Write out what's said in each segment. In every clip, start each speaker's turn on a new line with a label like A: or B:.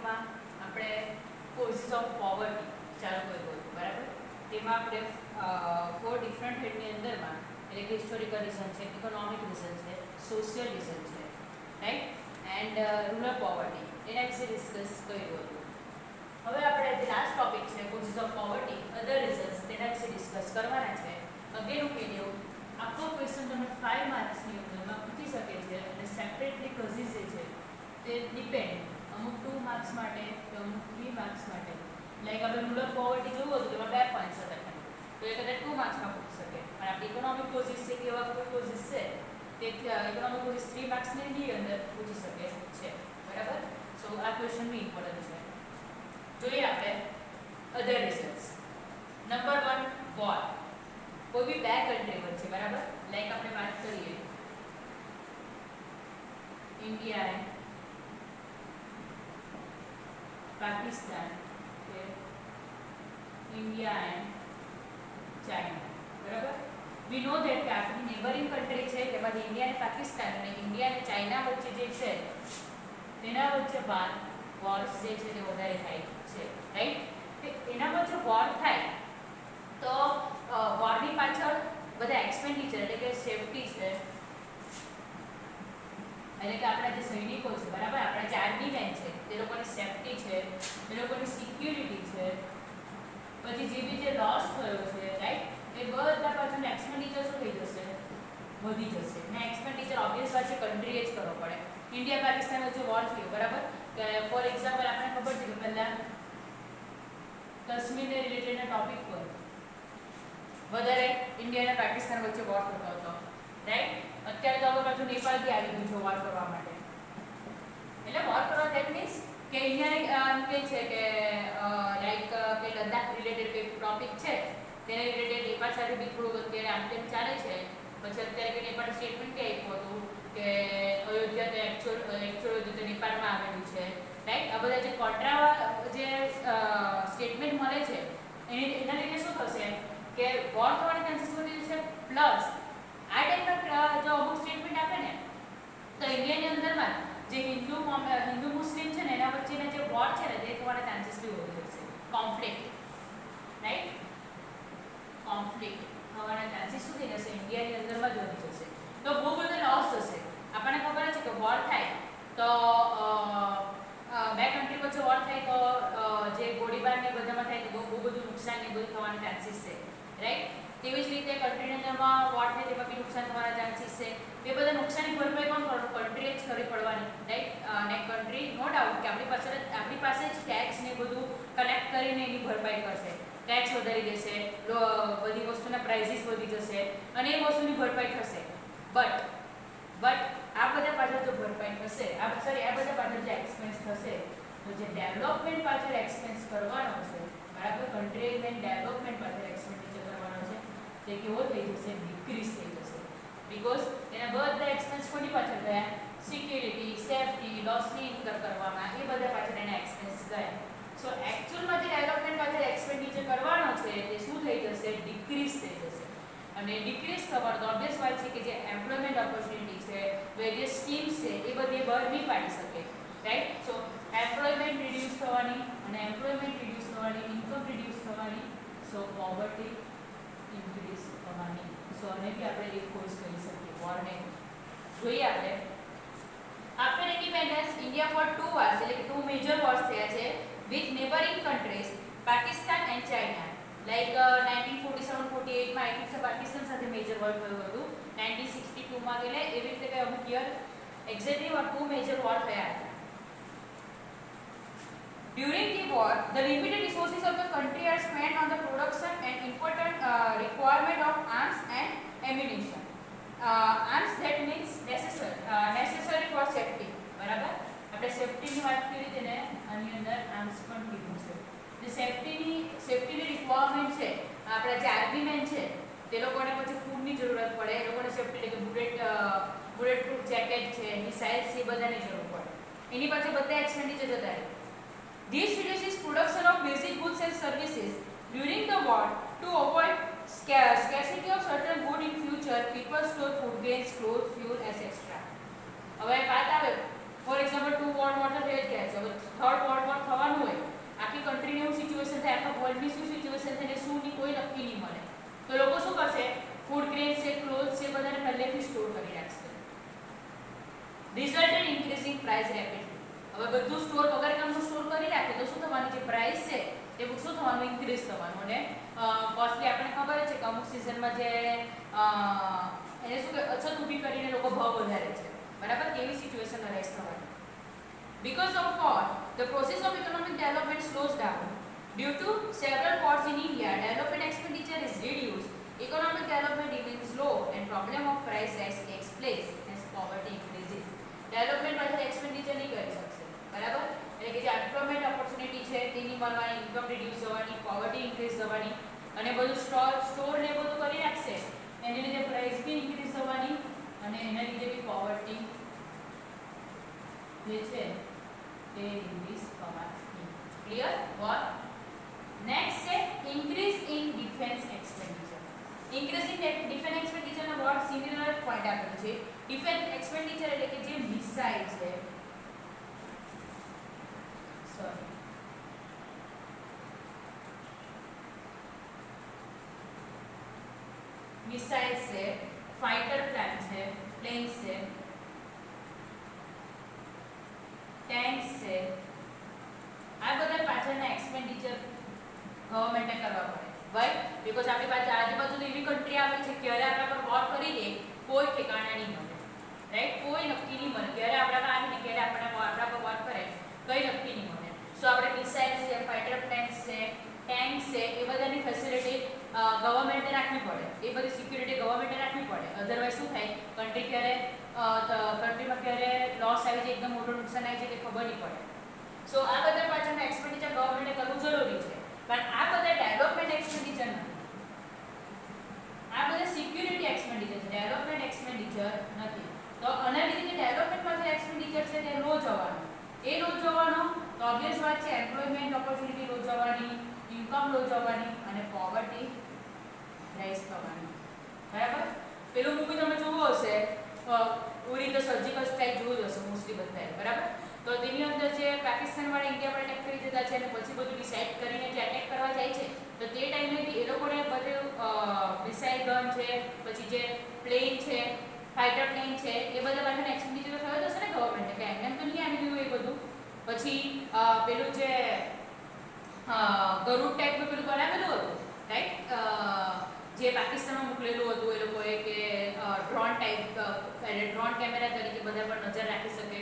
A: ટોપિકમાં આપણે causes of poverty ચાલુ કર્યું હતું બરાબર. તેમાં આપણે 4 ડિફરન્ટ હેડની અંદરમાં એટલે કે હિસ્ટોરિકલ રીઝન છે, ઇકોનોમિક રીઝન છે, સોશિયલ રીઝન છે, રાઈટ, એન્ડ રૂરલ પોવર્ટી એના વિશે ડિસ્કસ કર્યું હતું. હવે આપણે જે લાસ્ટ ટોપિક છે causes of poverty other reasons તેના વિશે ડિસ્કસ કરવાના છે. અગેન હું કહી દઉં, આખો ક્વેશ્ચન તમે 5 માર્ક્સની અંદરમાં પૂછી શકે છે અને સેપરેટલી કોઝિસ જે છે તે ડિપેન્ડ અમુક 2 માર્ક્સ માટે કે અમુક 3 માર્ક્સ માટે. લાઈક આપણે રૂરલ પોવર્ટી જોયું હતું તેમાં 2 પોઈન્ટ્સ હતા તો એ કદાચ 2 માર્ક્સમાં પૂછી શકે. પણ આપણે ઇકોનોમિક કોઝિસ છે કે એવા કોઈ કોઝિસ છે તે ઇકોનોમિક કોઝિસ 3 માર્ક્સની બી અંદર પૂછી શકે છે બરાબર. સો આ ક્વેશ્ચન બી ઇમ્પોર્ટન્ટ છે. જોઈએ આપણે અધર રીઝન્સ. Number 1 war. કોઈ બી બે કન્ટ્રી વચ્ચે બરાબર, લાઈક આપણે વાત કરીએ ઇન્ડિયા એન્ડ પાકિસ્તાન કે ઇન્ડિયા એન્ડ ચાઇના બરાબર. વી નો ધેટ કે આપણી નેબરિંગ કન્ટ્રી છે તેમાંથી ઇન્ડિયા અને પાકિસ્તાન અને ઇન્ડિયા અને ચાઇના વચ્ચે જે છે તેના વચ્ચે વોર્સ જે છે તે વધારે થાય છે, રાઈટ. એના વચ્ચે વોર થાય તો વોરની પાછળ બધા એક્સપેન્ડિચર એટલે કે સેફટી છે, એટલે કે આપણા જે સૈનિકો છે બરાબર, આપણા જે આર્મી મેન છે તે લોકોની સેફટી છે, એ લોકોની સિક્યુરિટી છે, પછી જે બી જે લોસ થયો છે રાઈટ, એ બધા પાછળ એક્સપેન્ડિચર શું થઈ જશે, વધી જશે. ને એક્સપેન્ડિચર ઓબ્વિયસ વાત છે કન્ટ્રીએ જ કરવો પડે. ઇન્ડિયા પાકિસ્તાન વચ્ચે વોર થયો બરાબર, કે ફોર એક્ઝામ્પલ આપણે ખબર છે કે પહેલા કાશ્મીરને રિલેટેડના ટોપિક પર વધારે ઇન્ડિયા અને પાકિસ્તાન વચ્ચે વોર થતો હતો, રાઈટ. અત્યારે તો હવે પાછું નેપાળ બી આવી ગયું છે વોર કરવા માટે. એટલે વોર કરવા ધેટ મીન્સ કે ઇન્ડિયાને કહે છે કે લાઈક કે લદ્દાખ રિલેટેડ કોઈ ટોપિક છે તેને રિલેટેડ નેપાળ સાથે બી થોડું અત્યારે આમ તેમ ચાલે છે. પછી અત્યારે કે નેપાળ સ્ટેટમેન્ટ આપ્યું હતું કે અયોધ્યા તો એકચ્યુઅલ તો નેપાળમાં આવેલું છે, રાઈટ. આ બધા જે કોન્ટ્રા જે સ્ટેટમેન્ટ મળે છે એના લીધે શું થશે કે વોર થવાની ચાન્સીસ વધી જશે. પ્લસ આ ટાઈપના જો અમુક સ્ટેટમેન્ટ આપે ને તો ઇન્ડિયાની અંદરમાં જે હિન્દુ મુસ્લિમ છે ને એના વચ્ચેના જે વોર છે ને તે થવાના ચાન્સીસ બી વધી જશે. કોન્ફ્લિક્ટ, રાઈટ, કોન્ફ્લિક્ટ થવાના ચાન્સીસ શું થઈ જશે, ઇન્ડિયાની અંદરમાં જ વધી જશે. તો બહુ બધો લોસ થશે. આપણને ખબર છે કે વોર થાય તો બે કન્ટ્રી વચ્ચે વોર થાય તો જે ગોળીબાર ને બધામાં થાય તો બહુ બધું નુકસાન ને બધું થવાના ચાન્સીસ છે, રાઈટ. તેવી જ રીતે કન્ટ્રીની અંદરમાં વોર થાય તેમાં બી નુકસાન થવાના ચાન્સીસ છે. એ બધા નુકસાનની ભરપાઈ કોણ કરવું, કન્ટ્રીએ જ કરવી પડવાની, રાઈટ. અને કન્ટ્રી નો ડાઉટ કે આપણી પાસે જ ટેક્સ ને બધું કલેક્ટ કરીને એની ભરપાઈ કરશે. ટેક્સ વધારી દેશે, બધી વસ્તુના પ્રાઇસીસ વધી જશે અને એ વસ્તુની ભરપાઈ થશે. બટ આ બધા પાછળ જો ભરપાઈ થશે, આ બધા પાછળ જે એક્સપેન્સ થશે તો જે ડેવલપમેન્ટ પાછળ એક્સપેન્સ કરવાનો છે બરાબર, કન્ટ્રી મેન ડેવલપમેન્ટ પાછળ એક્સપેન્ડિચર કરવાનો છે તે કેવો થઈ જશે, ડિક્રીઝ થઈ જશે. બીકોઝ એના બધા એક્સપેન્સ કોની પાછળ ગયા, સિક્યુરિટી, સેફટી, લોસની ઇન્કર કરવામાં, એ બધા પાછળ એના એક્સપેન્સ ગયા. સો એકચ્યુઅલમાં જે ડેવલપમેન્ટ પાછળ એક્સપેન્ડિચર કરવાનો છે તે શું થઈ જશે, ડિક્રીઝ થઈ જશે. અને ડિક્રીઝ થવાનો તો ઓબ્વિયસ વાત છે કે જે એમ્પ્લોયમેન્ટ ઓપોર્ચ્યુનિટી છે, વેરિયસ સ્કીમ્સ છે એ બધી બહાર નહીં પાડી શકે, રાઈટ. સો એમ્પ્લોયમેન્ટ રિડ્યુસ થવાની અને એમ્પ્લોયમેન્ટ રિડ્યુસ થવાની, ઇન્કમ રિડ્યુસ થવાની, સો પોવર્ટી ઇન્ક્રીઝ થવાની. સો આને બી આપણે એક કોઝ કરી શકીએ વોરને. જોઈએ આપણે after independence India four 2 wars એટલે કે 2 મેજર વોર્સ થયા છે with neighbouring countries Pakistan and China. Like 1947-48 માં આઈ થિંક પાકિસ્તાન સાથે મેજર વોર થયું હતું, 1962 માં એટલે એવી રીતે કે અમુક યર એક્ઝેક્ટલી 2 મેજર વોર થયા હતા. During the war, the limited resources of the country are spent on the production and important requirement of arms and ammunition. Arms that means necessary for safety. બરાબર, આપણે સેફટીની વાત કરી હતી ને આની અંદર આર્મ્સ પણ કીધું છે. જે સેફટીની રિક્વાયરમેન્ટ છે, આપણા જે આર્મી મેન છે તે લોકોને પછી ફૂડની જરૂરત પડે, એ લોકોને સેફટી એટલે કે બુલેટ પ્રૂફ જેકેટ છે, મિસાઇલ્સ છે, બધાની જરૂર પડે. એની પાછળ બધા એક્સપેન્ડિચર જતા રહે. This reduces production of basic goods and services during the war to avoid scarcity of certain goods in future. People store food grains, clothes, fuel, etc. હવે વાત આવે ફોર એક્ઝામ્પલ 2 વર્લ્ડ વોર થઈ ગયા છે, હવે third world war price rapidly. હવે બધું store વગર કામનું સ્ટોર કરી રાખે તો શું થવાનું, જે પ્રાઇસ છે એ શું થવાનું, ઇન્ક્રીઝ થવાનું. અને કોસ્ટલી આપણને ખબર છે કે અમુક સિઝનમાં જે એને શું કે અછત ઊભી કરીને લોકો ભાવ વધારે છે, બરાબર. કેવી સિચ્યુએશન અરાઇઝ થવાની? Because of what? The process of economic development slows down. Due to several causes in India, development expenditure is reduced, economic development remains low, and problem of price rise takes place as poverty increases. Development પાછળ expenditure નહીં કરી શકશે, બરાબર. એટલે કે જે employment opportunity છે તેની મળવાની, ઇન્કમ રિડ્યુસ થવાની, પોવર્ટી ઇન્ક્રીઝ થવાની, અને બધું સ્ટોર ને બધું કરી રાખશે, એની લીધે પ્રાઇસ બી ઇન્ક્રીઝ થવાની, અને એના લીધે બી પોવર્ટી જે છે તે ઇન્ક્રીઝ થવાની. ક્લિયર? વોટ નેક્સ્ટ છે increase in defence expenditure. Increase in defence એક્સપેન્ડિચરનો વર્ડ સિમિલર પોઈન્ટ આપેલું છે. ડિફેન્સ એક્સપેન્ડિચર એટલે કે જે મિસાઇલ છે, સોરી મિસાઇલ્સ છે, ફાઇટર પ્લેન છે, પ્લેન્સ છે, ટેન્ક્સ છે, આ બધા પાછળના એક્સપેન્ડિચર ગવર્મેન્ટે કરવા પડે. વાય બીકોઝ આપણી પાસે આજુબાજુ એવી કન્ટ્રી આવે છે ક્યારે આપણા પર વોર કરી દે કોઈ ઠેકાણા નહીં મળે, રાઈટ. કોઈ નક્કી નહીં મળે ક્યારે આપણા પર આવીને ક્યારે આપણા પર વોર કરે, કઈ નક્કી નહીં મળે. સો આપણે મિસાઇલ્સ છે, ફાઇટર પ્લેન્સ છે, ટેન્ક્સ છે, એ બધાની ફેસિલિટી ગવર્મેન્ટે રાખવી પડે, એ બધી સિક્યુરિટી ગવર્મેન્ટે રાખવી પડે. અધરવાઇઝ શું થાય, કન્ટ્રી ક્યારે કન્ટ્રીમાં ક્યારે લોસ આવી જાય, એકદમ મોટું નુકસાન આવી જાય કે ખબર નહીં પડે. સો આ બધા પાછળના એક્સપેન્ડિચર ગવર્મેન્ટે કરવું જરૂરી છે, પણ આ બધા ડેવલપમેન્ટ એક્સપેન્ડિચર નથી, આ બધા સિક્યુરિટી એક્સપેન્ડિચર છે, ડેવલપમેન્ટ એક્સપેન્ડિચર નથી. તો આના લીધે જે ડેવલપમેન્ટમાં જે એક્સપેન્ડિચર છે તે લો જવાનો, એ લો જવાનો તો ઓબ્વિયસ વાત છે એમ્પ્લોયમેન્ટ ઓપોર્ચ્યુનિટી લો જવાની, ઇન્કમ લો જવાની, અને પોવર્ટી રાઇઝ થવાની, બરાબર. પેલું મૂવી તમે જોયું હશે, ઉરી ધ સર્જિકલ સ્ટ્રાઇક જોયું હશે મોસ્ટલી બધાએ, બરાબર. તો તેની અંદર જે પાકિસ્તાન વાળા ઇન્ડિયા પર એટેક કરી દેતા છે અને પછી બધું ડિસાઇડ કરીને જે એટેક કરવા જાય છે, તો તે ટાઈમે બી એ લોકોને બધું મિસાઇલ ગન છે, પછી જે પ્લેન છે, ફાઇટર પ્લેન છે, એ બધા પાછળ એક્સપેન્ડિચર થયો હશે ને ગવર્મેન્ટે, કે એમ તો નહીં આવી ગયું એ બધું. પછી પેલું જે ગરુડ ટાઈપનું પેલું બનાવેલું હતું, રાઈટ, જે પાકિસ્તાનમાં મોકલેલું હતું એ લોકોએ, કે ડ્રોન ટાઈપ, ડ્રોન કેમેરા તરીકે બધા પર નજર રાખી શકે,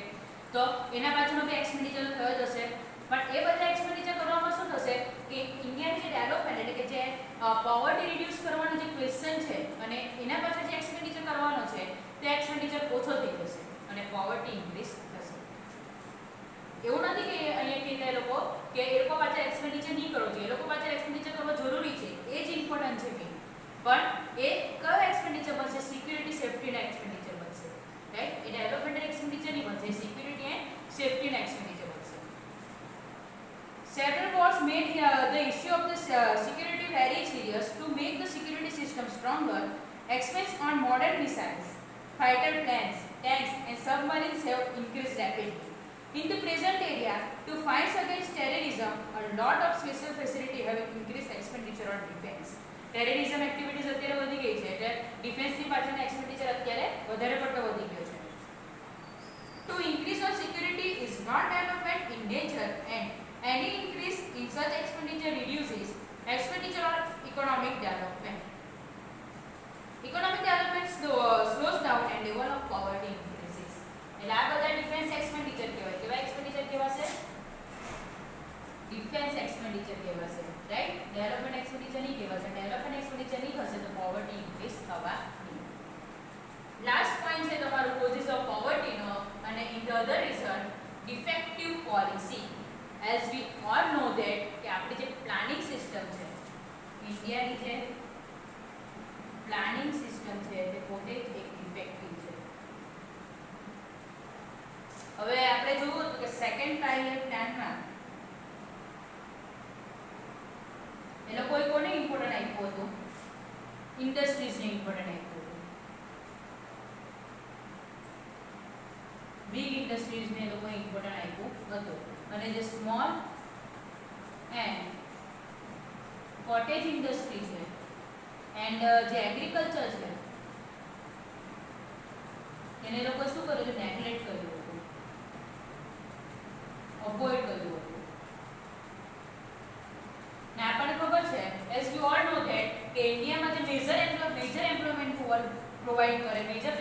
A: તો એના પાછળનો બી એક્સપેન્ડિચર થયો જ હશે. પણ એ બધા એક્સપેન્ડિચર કરવામાં શું થશે કે ઇન્ડિયાની જે ડેવલપમેન્ટ એટલે કે જે પોવર્ટી રિડ્યુસ કરવાનો જે ક્વેશ્ચન છે અને એના પાછળ જે એક્સપેન્ડિચર કરવાનો છે તે એક્સપેન્ડિચર ઓછો થઈ જશે અને પોવર્ટી ઇન્ક્રીઝ થશે. એવું નથી કે અહીંયા કહેતા એ લોકો કે એ લોકો પાછળ એક્સપેન્ડિચર નહીં કરવો જોઈએ, એ લોકો પાછળ એક્સપેન્ડિચર કરવો જરૂરી છે, એ જ ઇમ્પોર્ટન્ટ છે મેઇન. પણ એ કયો એક્સપેન્ડિચર બનશે? સિક્યુરિટી સેફ્ટીના એક્સપેન્ડિચર બનશે, રાઈટ. એ ડેવલપમેન્ટ એક્સપેન્ડિચર નહીં બનશે, સિક્યુરિટી એન્ડ સેફ્ટીના એક્સપેન્ડિચર બનશે. Several wars made the issue of the security very serious. To make the security system stronger, expense on modern missiles, fighter planes, tanks and submarines have increased rapidly. In the present area, to fight against terrorism, a lot of special facility have increased expenditure on defense. Terrorism activities અત્યારે વધી ગઈ છે એટલે ડિફેન્સની પાછળનો expenditure અત્યારે વધારે પડતો વધી ગયો છે. To increase our security is not development in nature and any increase in such expenditure reduces expenditure on economic development. Economic development slows down and level of poverty increases. એટલે આ બધા ડિફેન્સ એક્સપેન્ડિચર કહેવાય. કેવા expenditure કહેવાશે? Defence expenditure કહેવાશે, right. Development expenditure નહીં કહેવાશે. Development expenditure નહીં થશે તો પોવર્ટી ઇન્ક્રીઝ થવાની. લાસ્ટ પોઈન્ટ છે તમારું કોઝિસ ઓફ પોવર્ટીનો, અને in the other reason defective policy. As we all know that કે આપણી જે પ્લાનિંગ સિસ્ટમ છે, ઇન્ડિયાની જે પ્લાનિંગ સિસ્ટમ છે તે પોતે જ એક ડિફેક્ટિવ છે. હવે આપણે જોયું હતું કે સેકન્ડ ટ્રાયલ પ્લાનમાં એ લોકોએ કોને ઇમ્પોર્ટન્ટ આપ્યું હતું? ઇન્ડસ્ટ્રીઝને ઇમ્પોર્ટન્ટ આપ્યું હતું. બિગ ઇન્ડસ્ટ્રીઝને એ લોકોએ ઇમ્પોર્ટન્ટ આપ્યું હતું અને જે સ્મોલ એન્ડ કોટેજ ઇન્ડસ્ટ્રી છે એન્ડ જે એગ્રીકલ્ચર છે એને લોકો શું કર્યું હતું? નેગ્લેક્ટ કર્યું હતું. પ્રોવાઈડ કરે. મેજર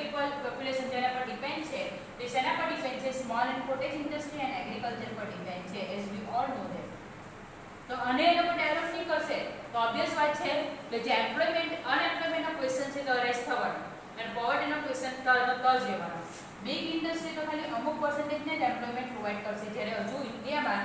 A: પોપ્યુલેશન જેના પર ડિપેન્ડ છે તે શેના પર ડિપેન્ડ છે? Small and cottage industry and agriculture પર ડિપેન્ડ છે, as we all know that. તો અને એ લોકો ડેવલપ નહીં કરશે તો ઓબ્વિયસ વાત છે કે જે એમ્પ્લોયમેન્ટ અનએમ્પ્લોયમેન્ટનો ક્વેશ્ચન છે તો અરાઇઝ થવાનો અને પોવર્ટીનો ક્વેશ્ચન તો જ રહેવાનો. બિગ ઇન્ડસ્ટ્રી તો ખાલી અમુક પર્સન્ટેજને જ એમ્પ્લોયમેન્ટ પ્રોવાઈડ કરશે, જ્યારે હજુ ઇન્ડિયામાં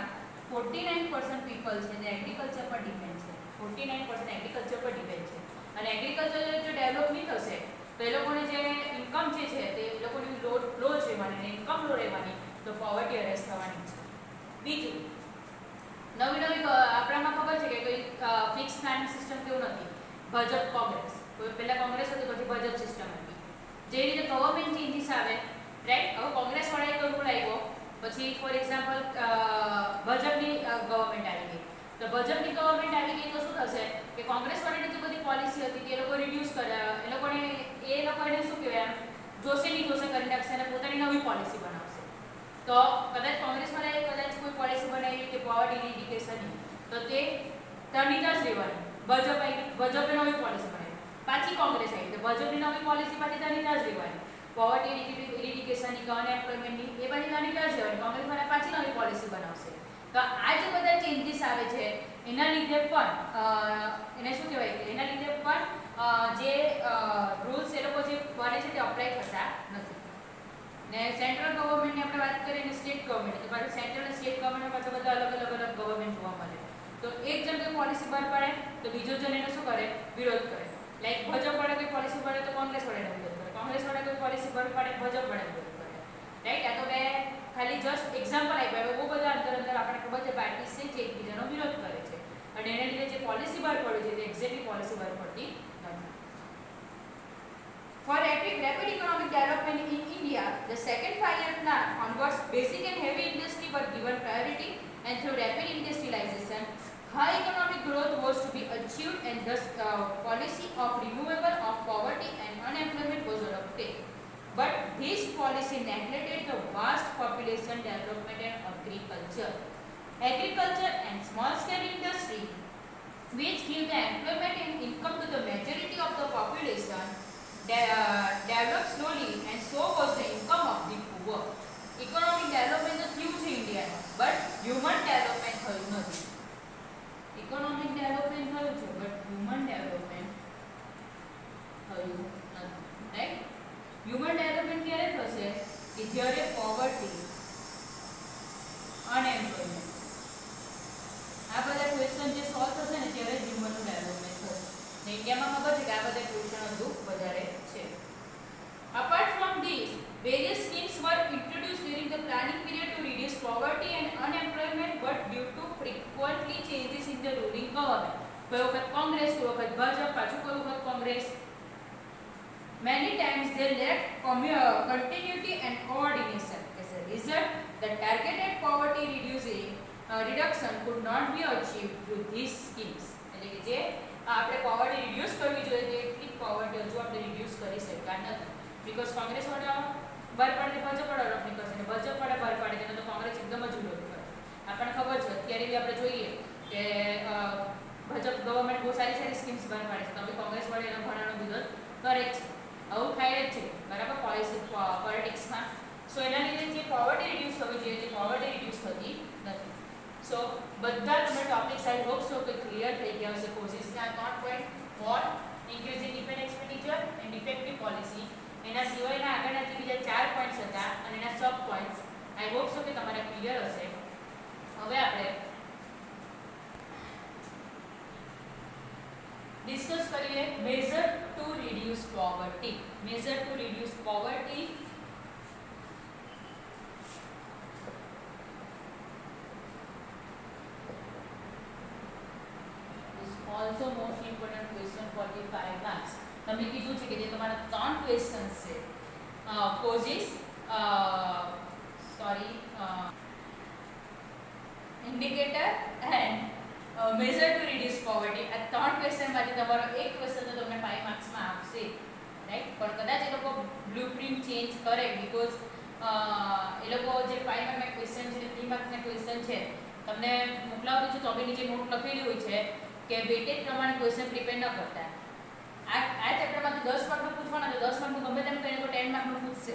A: 49% પીપલ છે જે એગ્રીકલ્ચર પર ડિપેન્ડ છે. 49% એગ્રીકલ્ચર પર ડિપેન્ડ છે અને એગ્રીકલ્ચર જો ડેવલપ નહીં થશે તો એ લોકોને જે ઇન્કમ જે છે તે એ લોકોની લો છે રહેવાની, ઇન્કમ લો રહેવાની, તો પોવર્ટી અરાઇઝ થવાની છે. બીજું, નવી આપણામાં ખબર છે કે કોઈ ફિક્સ પ્લાનિંગ સિસ્ટમ કેવું નથી. ભાજપ કોંગ્રેસ, પહેલા કોંગ્રેસ હતી પછી ભાજપ સિસ્ટમ હતી. જે રીતે ગવર્મેન્ટ ચેન્જીસ આવે, રાઈટ, હવે કોંગ્રેસ વાળાએ કોઈ રૂલ આવ્યો, પછી ફોર એક્ઝામ્પલ ભાજપની ગવર્મેન્ટ આવી ગઈ, તો ભાજપની ગવર્મેન્ટ આવી ગઈ તો શું થશે કે કોંગ્રેસ વાળાની જે બધી પોલિસી હતી તે લોકો રિડ્યુસ કરે, એ લોકોને શું કહેવાય, જોશે નહીં જોશે કરી નાખશે અને પોતાની નવી પોલિસી બનાવશે. તો કદાચ કોંગ્રેસ વાળાએ કદાચ કોઈ પોલિસી બનાવી કે પોવર્ટી ઇન્ડિકેશનની, તો તે ટર્નિટા જ રહેવાની. ભાજપે નવી પોલિસી બનાવી, પાછી કોંગ્રેસ આવી તો ભાજપની નવી પોલિસી પાછી ટર્નિટા જ રહેવાની. પોવર્ટી ઇન્ડિકેશનની કે અનએમ્પ્લોયમેન્ટની એ પાછી ટર્નિટા જ રહેવાની. કોંગ્રેસ વાળા પાછી નવી પોલિસી બનાવશે. તો આ જે બધા ચેન્જીસ આવે છે એના લીધે પણ એને શું કહેવાય, એના લીધે પણ જે રૂલ્સ એ લોકો જે બને છે તે અપ્લાય થતા નથી. ને સેન્ટ્રલ ગવર્મેન્ટની આપણે વાત કરીએ ને સ્ટેટ ગવર્મેન્ટ, તો પાછું સેન્ટ્રલ અને સ્ટેટ ગવર્મેન્ટ પાછા બધા અલગ ગવર્મેન્ટ જોવા મળે. તો એક જણ કોઈ પોલિસી બહાર પાડે તો બીજો જણ એને શું કરે, વિરોધ કરે. લાઈક ભાજપ વાળા કોઈ પોલિસી પાડે તો કોંગ્રેસ વાળાને વિરોધ કરે, કોંગ્રેસ વાળા કોઈ પોલિસી બહાર પાડે ભાજપ વાળાને વિરોધ કરે, રાઈટ. આ તો મેં ખાલી જસ્ટ એક્ઝામ્પલ આપ્યા. હવે બહુ બધા અંદર આપણે ખબર છે પાર્ટીસ છે જે એકબીજાનો વિરોધ કરે છે અને એના લીધે જે પોલિસી બહાર પડે છે તે એક્ઝેક્ટલી પોલિસી બહાર પડતી નથી. For rapid economic development in India, the second five-year plan converts basic and heavy industry were given priority, and through rapid industrialization, high economic growth was to be achieved, and thus policy of removal of poverty and unemployment was adopted. But this policy neglected the vast population development and agriculture. Agriculture and small-scale industry, which give the employment and income to the majority of the population, developed slowly, and so was the income of the poor. Economic development તો થયું છે ઇન્ડિયામાં, but human development થયું નથી. Economic development થયું છે but human development થયું નથી, રાઈટ. હ્યુમન ડેવલપમેન્ટ ક્યારે થશે કે જ્યારે પોવર્ટી, અનએમ્પ્લોયમેન્ટ આ બધા ક્વેશ્ચન જે સોલ્વ થશે ને ત્યારે જ હ્યુમનનું ડેવલપમેન્ટ થશે. ને ઇન્ડિયામાં ખબર છે કે આ બધા ક્વેશ્ચન હજુ વધારે છે. Apart from these, various schemes were introduced during the planning period to reduce poverty and unemployment, but due to frequently changes in the ruling government, કોઈ વખત કોંગ્રેસ, કોઈ વખત ભાજપ, પાછું કોઈ વખત Congress, many times they lacked continuity and coordination. As a result, the targeted poverty reduction could not be achieved through these schemes. એટલે કે જે આપણે પોવર્ટી રિડ્યુસ કરવી જોઈએ તેટલી પોવર્ટી હજુ આપણે રિડ્યુસ કરી શક્યા નથી. બીકોઝ કોંગ્રેસ વાળા બહાર પાડે ભાજપ વાળા અડોપ્ટ નહીં કરશે અને ભાજપ વાળા બહાર પાડે તેને તો કોંગ્રેસ એકદમ જ વિરોધ કરે. આપણને ખબર છે અત્યારે બી આપણે જોઈએ કે ભાજપ ગવર્મેન્ટ બહુ સારી સારી સ્કીમ્સ બહાર પાડે છે, તો બી કોંગ્રેસ વાળા એનો ઘણાનો વિરોધ કરે જ છે. આવું થાય જ છે, બરાબર, પોલિટિક્સમાં. સો એના લીધે જે પોવર્ટી રિડ્યુસ થવી જોઈએ તે પોવર્ટી રિડ્યુસ થતી નથી. સો બધા તમે ટોપિક્સ આઈ હોપ સો કે ક્લિયર થઈ ગયા હશે. કોઝિસના 3 point: war, increasing defence expenditure and effective policy. એના સિવાયના આગળના જે બીજા 4 પોઈન્ટ્સ હતા અને એના સબ પોઈન્ટ્સ આઈ હોપ સો કે તમારે ક્લિયર હશે. હવે આપણે ડિસ્કસ કરીએ major to reduce poverty. Major to reduce poverty also most important question for the 5 marks. તમને કીધું છે કે જે તમારા 3 ક્વેશ્ચન્સ છે, causes, indicator and major to reduce poverty, આ 3 ક્વેશ્ચનમાંથી તમારો એક ક્વેશ્ચન તો તમને 5 માર્ક્સમાં આપશે, રાઈટ. પણ કદાચ એ લોકો બ્લુપ્રિન્ટ ચેન્જ કરે, બીકોઝ એ લોકો જે 5 માર્કના ક્વેશ્ચન છે 3 માર્કના ક્વેશ્ચન છે તમને મોકલાવતું છે તો બી નીચે નોટ લખેલી હોય છે કે વેટેજ પ્રમાણે ક્વેશ્ચન પ્રિપેર ન કરતા. આ ચેપ્ટરમાંથી 10 માર્કનું પૂછવાના તો 10 માર્કનું ગમે તેમ કરીને 10 માર્કનું પૂછશે,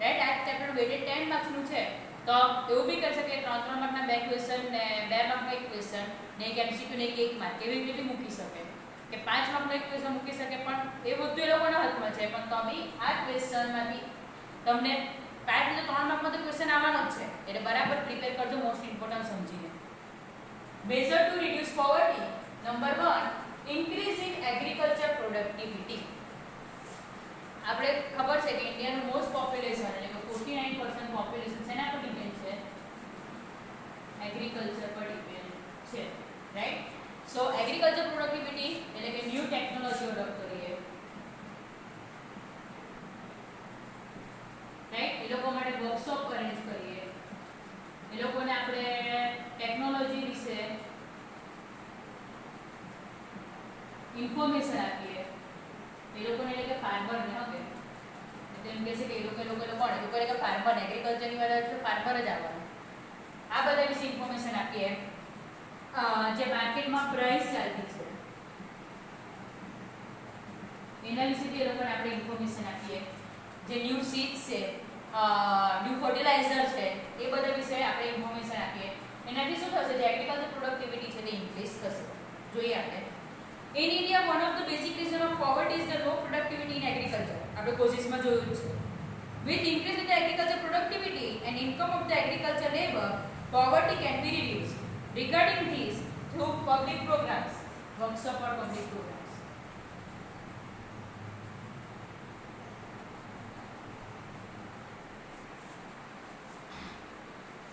A: રાઈટ. આ ચેપ્ટર વેટેડ 10 માર્ક્સનું છે તો એવું બી કરી શકે 3 માર્કના 2 ક્વેશ્ચન ને 2 માર્કનો એક ક્વેશ્ચન ને એક એમસીક્યુ ને એક 1 માર્ક એવી રીતે બી મૂકી શકે કે 5 માર્કનો એક ક્વેશ્ચન મૂકી શકે, પણ એ બધું એ લોકોના હાથમાં છે. પણ તો બી આ ક્વેશ્ચનમાંથી તમને 5 ને 3 માર્કમાં તો ક્વેશ્ચન આવવાનો જ છે, એટલે બરાબર પ્રિપેર કરજો મોસ્ટ ઇમ્પોર્ટન્ટ સમજીને. Major to reduce poverty number 1 increase in agriculture productivity. આપણે ખબર છે કે ઇન્ડિયાનું મોસ્ટ પોપ્યુલેશન એટલે કે 49% પોપ્યુલેશન શેના પર ડિપેન્ડ છે? એગ્રીકલ્ચર પર ડિપેન્ડ છે, રાઈટ. સો એગ્રીકલ્ચર પ્રોડક્ટિવિટી એટલે કે ન્યૂ ટેકનોલોજી ડેવલપ કરીએ, રાઈટ. એ લોકો માટે વર્કશોપ અરેન્જ કરીએ, એ લોકોને આપણે ટેકનોલોજી વિશે ઇન્ફોર્મેશન આપીએ, એ લોકોને એટલે કે ફાર્મર ને હવે એમ કહે છે કે એ લોકો કોણ એ લોકો એટલે કે ફાર્મર એગ્રીકલ્ચરની વાત આવે તો ફાર્મર જ આવવાનું. આ બધા વિશે ઇન્ફોર્મેશન આપીએ. જે માર્કેટમાં પ્રાઇસ ચાલતી છે એના વિશે એ લોકોને આપણે ઇન્ફોર્મેશન આપીએ. જે ન્યૂ સીડ્સ છે, ન્યૂ ફર્ટિલાઇઝર છે, એ બધા વિશે આપણે ઇન્ફોર્મેશન આપીએ. એનાથી શું થશે? જે એગ્રીકલ્ચર પ્રોડક્ટિવિટી છે તે ઇન્ક્રીઝ થશે. જોઈએ આપણે In India, one of the basic reason of poverty is the low productivity in agriculture. આપણે કોશિશમાં જોયું છે. With increase in the agriculture productivity and income of the agriculture labor, poverty can be reduced. Regarding this, through public programs, workshop or public programs.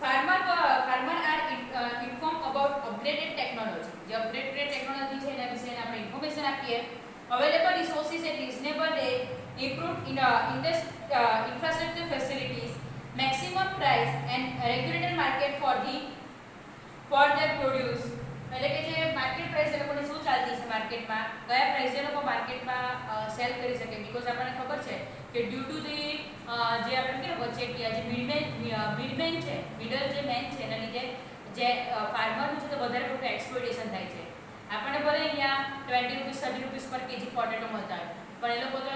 A: Farmer are informed about upgraded technology. જે upgraded technology છે એના વિશે આપણે information આપીએ. Available resources at reasonable rate, improved infrastructure facilities, maximum price and regulated market for their produce. એટલે કે જે market price એ લોકોને શું ચાલતી છે માર્કેટમાં, કયા પ્રાઇસે લોકો માર્કેટમાં સેલ કરી શકે. બીકોઝ આપણને ખબર છે કે ડ્યુ ટુ ધી જે આપણે કે વચેટિયા જે મિડમેન છે, મિડલ જે મેન છે એના લીધે જે ફાર્મરનું છે તો વધારે પડતું એક્સપ્લોઇટેશન થાય છે. આપણને ભલે અહીંયા 20 રૂપીસ 30 રૂપીસ પર કેજી પોટેટો મળતા હોય, પણ એ લોકો તો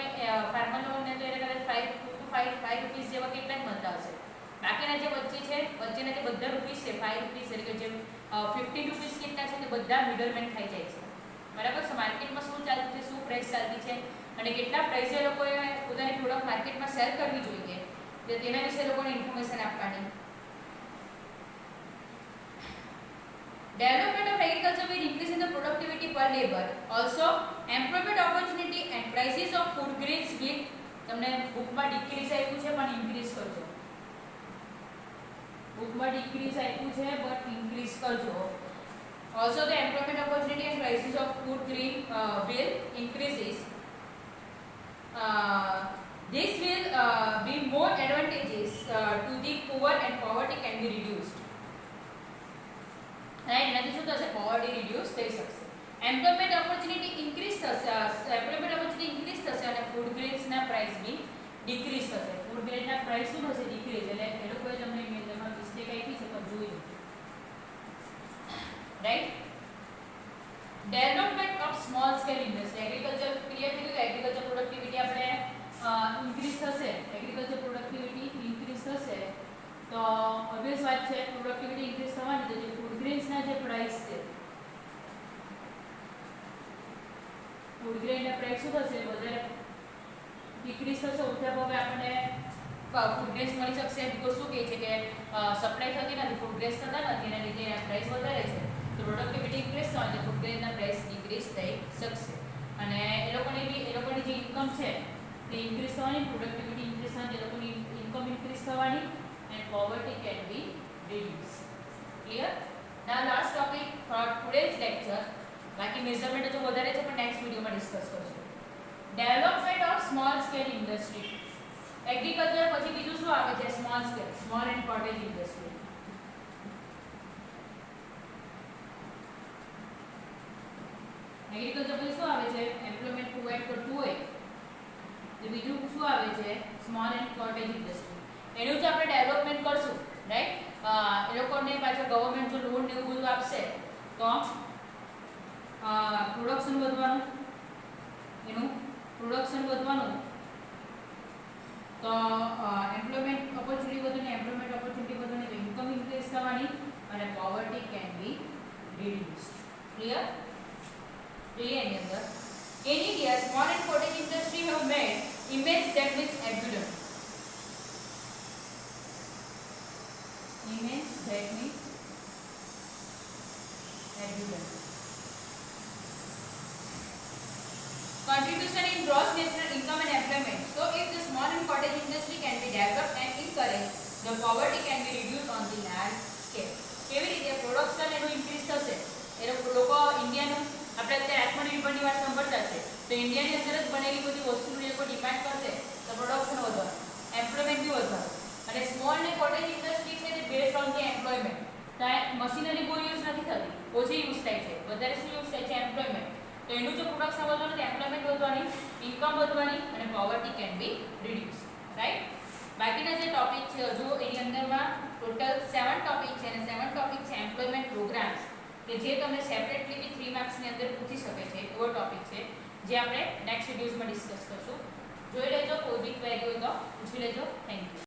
A: ફાર્મર લોકોને તો એને કદાચ 5 રૂપીસ જેવા કેટલા જ મળતા હશે. બાકીના જે વચ્ચે છે, વચ્ચેના જે બધા રૂપીસ છે 5 રૂપીસ એટલે કે જે 15 રૂપીસ કેટલા છે તે બધા મિડલમેન ખાઈ જાય છે. બરાબર. સો માર્કેટમાં શું ચાલતું છે, શું પ્રાઇસ ચાલતી છે અને કેટલા પ્રાઇસે લોકોએ પોતાની પ્રોડક્ટ માર્કેટમાં સેલ કરવી જોઈએ તો તેના વિશે લોકોને ઇન્ફોર્મેશન આપવાની. Development of agriculture will increase in the productivity per labor. Also, employment opportunity and prices of food grains will તમને બુકમાં ડિક્રીઝ આપ્યું છે પણ ઇન્ક્રીઝ કરજો. બુકમાં ડિક્રીઝ આપ્યું છે બટ ઇન્ક્રીઝ કરજો. Also, the employment opportunity and prices of food grain will increases. This will be more advantageous to the poor and poverty can be reduced. Right. એનાથી શું થશે? પોવર્ટી રિડ્યુસ થઈ શકશે. એમ્પ્લોયમેન્ટ ઓપોર્ચ્યુનિટી ઇન્ક્રીઝ થશે, employment opportunity increase થશે અને food ગ્રેન્સના price બી decrease થશે. Food ગ્રેનના price શું થશે? ડિક્રીઝ. એટલે એ લોકોએ તમને મેજરમાં મિસ્ટેક આપી છે પણ જોયું, right. Development of small scale industry. Agriculture clear થઈ ગયું. એગ્રીકલ્ચર પ્રોડક્ટિવિટી આપણે ઇન્ક્રીઝ થશે, એગ્રીકલ્ચર પ્રોડક્ટિવિટી ઇન્ક્રીઝ થશે તો ઓબ્વિયસ વાત છે પ્રોડક્ટિવિટી ઇન્ક્રીઝ થવાની તો જે ફૂડ ગ્રેન્સના જે પ્રાઇસ છે, ફૂડ ગ્રેનના પ્રાઇસ શું થશે? વધારે ડિક્રીઝ થશે. ઉઠ્યા હવે આપણને ફૂડ ગ્રેન્સ મળી શકશે. બીકોઝ શું કહે છે કે સપ્લાય થતી નથી, ફૂડ ગ્રેન્સ થતા નથી, એના લીધે એના પ્રાઇસ વધારે છે. તો પ્રોડક્ટિવિટી ઇન્ક્રીઝ થવાની તો ફૂડ ગ્રેનના પ્રાઇસ ડિક્રીઝ થઈ શકશે અને એ લોકોની જે ઇન્કમ છે તે ઇન્ક્રીઝ થવાની, પ્રોડક્ટિવિટી ઇન્ક્રીઝ થવાની, એ લોકોની ઇન્કમ ઇન્ક્રીઝ થવાની and poverty can be reduced. Clear? Now last topic for today's lecture. બાકી મેઝરમેન્ટ તો વધારે છે પણ નેક્સ્ટ વિડિયોમાં ડિસ્કસ કરશું. Development of small scale industry. Agriculture પછી બીજું શું આવે છે? Small scale, small and cottage industry. Agriculture પછી શું આવે છે? એમ્પ્લોયમેન્ટ પ્રોવાઇડ કરતું હોય તો બીજું શું આવે છે? Small and cottage industry. એનું જ આપણે ડેવલપમેન્ટ કરશું, રાઈટ. એ લોકોને પાછળ ગવર્મેન્ટ જો લોન ને એવું બધું આપશે તો પ્રોડક્શન વધવાનું, એનું પ્રોડક્શન વધવાનું તો એમ્પ્લોયમેન્ટ ઓપોર્ચ્યુનિટી વધે, એમ્પ્લોયમેન્ટ ઓપોર્ચ્યુનિટી વધે તો ઇન્કમ ઇન્ક્રીઝ થવાની અને poverty can be reduced. Clear? જોઈએ એની અંદર in India small and cottage industry have made immense that means abundant. Immense that means abundant. Contribution in gross national income and employment. So if the small and cottage industry can be developed and encouraged, the poverty can be reduced on the large scale. કેવી રીતે production એનું increase થશે એ લોકો ઇન્ડિયાનું આપણે અત્યારે આત્મનિર્ભરની વાત સાંભળતા છે તો ઇન્ડિયાની અંદર જ બનેલી બધી વસ્તુનું એ લોકો ડિમાન્ડ કરશે તો પ્રોડક્શન વધવાનું, એમ્પ્લોયમેન્ટ બી વધવાનું. અને સ્મોલ ને કોટેજ ઇન્ડસ્ટ્રી છે તે બેઝડ ઓન ધી એમ્પ્લોયમેન્ટ. ત્યાં મશીનરી બહુ યુઝ નથી થતી, ઓછી યુઝ થાય છે, વધારે શું યુઝ થાય છે એમ્પ્લોયમેન્ટ. તો એનું જો પ્રોડક્શન વધવાનું તો એમ્પ્લોયમેન્ટ વધવાની, ઇન્કમ વધવાની અને poverty can be reduce. Right? બાકીના જે ટોપિક છે હજુ એની અંદરમાં ટોટલ 7 ટોપિક છે અને 7 ટોપિક છે એમ્પ્લોયમેન્ટ પ્રોગ્રામ્સ કે જે તમને સેપરેટલી બી 3 માર્ક્સની અંદર પૂછી શકે છે એવો ટોપિક છે જે આપણે નેક્સ્ટ વિડિયોઝમાં ડિસ્કસ કરશું. જોઈ લેજો, કોઈ બી ક્વેરી હોય તો પૂછી લેજો. Thank you.